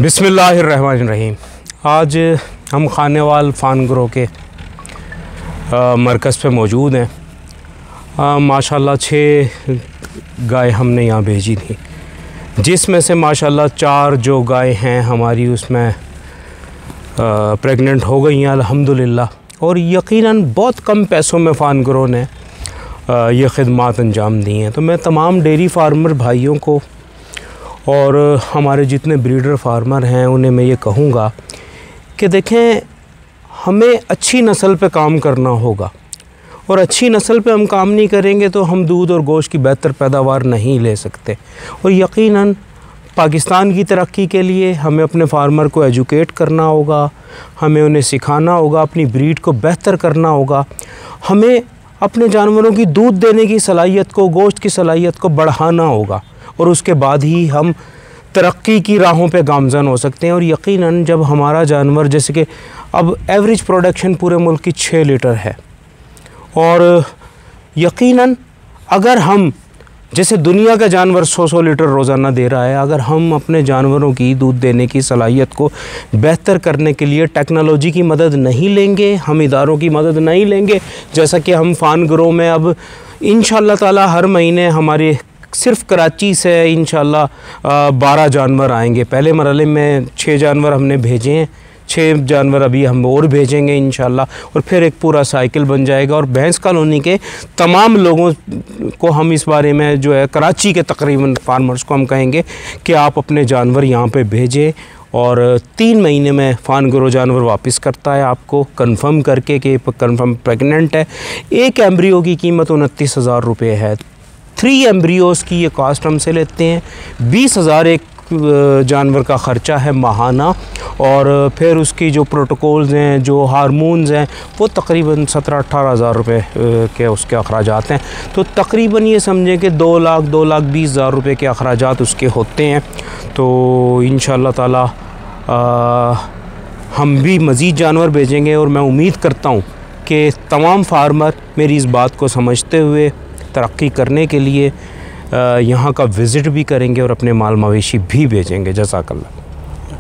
बिस्मिल्लाहिर्रहमानिर्रहीम। आज हम खानेवाल फार्म ग्रो के मरकज़ पे मौजूद हैं। माशाल्लाह 6 गाय हमने यहाँ भेजी थी, जिसमें से माशाल्लाह 4 जो गाय हैं हमारी उसमें प्रेग्नेंट हो गई हैं अल्हम्दुलिल्लाह। और यकीनन बहुत कम पैसों में फार्म ग्रो ने ये ख़िदमात अंजाम दी हैं। तो मैं तमाम डेयरी फार्मर भाइयों को और हमारे जितने ब्रीडर फार्मर हैं उन्हें मैं ये कहूँगा कि देखें, हमें अच्छी नस्ल पे काम करना होगा, और अच्छी नस्ल पे हम काम नहीं करेंगे तो हम दूध और गोश्त की बेहतर पैदावार नहीं ले सकते। और यकीनन पाकिस्तान की तरक्की के लिए हमें अपने फार्मर को एजुकेट करना होगा, हमें उन्हें सिखाना होगा, अपनी ब्रीड को बेहतर करना होगा, हमें अपने जानवरों की दूध देने की सलाहियत को, गोश्त की सलाहियत को बढ़ाना होगा, और उसके बाद ही हम तरक्की की राहों पे गामज़न हो सकते हैं। और यकीनन जब हमारा जानवर, जैसे कि अब एवरेज प्रोडक्शन पूरे मुल्क की 6 लीटर है, और यकीनन अगर हम, जैसे दुनिया का जानवर 100 लीटर रोज़ाना दे रहा है, अगर हम अपने जानवरों की दूध देने की सलाहियत को बेहतर करने के लिए टेक्नोलॉजी की मदद नहीं लेंगे, हम इदारों की मदद नहीं लेंगे, जैसा कि हम फार्म ग्रो में अब इंशाअल्लाह ताला हर महीने हमारे सिर्फ़ कराची से इंशाअल्लाह 12 जानवर आएंगे। पहले मरहले में 6 जानवर हमने भेजे हैं, 6 जानवर अभी हम और भेजेंगे इंशाअल्लाह, और फिर एक पूरा साइकिल बन जाएगा। और भैंस कॉलोनी के तमाम लोगों को हम इस बारे में, जो है कराची के तकरीबन फार्मर्स को हम कहेंगे कि आप अपने जानवर यहाँ पे भेजें, और 3 महीने में फार्म ग्रो जानवर वापस करता है आपको कंफर्म करके कि कंफर्म प्रेग्नेंट है। एक एम्ब्रियो की कीमत 29,000 रुपये है। 3 एम्ब्रियोज़ की ये कॉस्ट हमसे लेते हैं। 20,000 एक जानवर का ख़र्चा है माहाना, और फिर उसकी जो प्रोटोकॉल्स हैं, जो हार्मोन्स हैं, वो तकरीबन 17-18 हज़ार रुपये के उसके अखराजात हैं। तो तकरीबन ये समझें कि 2,20,000 रुपये के अखराजात उसके होते हैं। तो इंशाअल्लाह ताला हम भी मज़ीद जानवर भेजेंगे, और मैं उम्मीद करता हूँ कि तमाम फार्मर मेरी इस बात को समझते हुए तरक्की करने के लिए यहाँ का विज़िट भी करेंगे और अपने माल मवेशी भी भेजेंगे। जज़ाकल्लाह।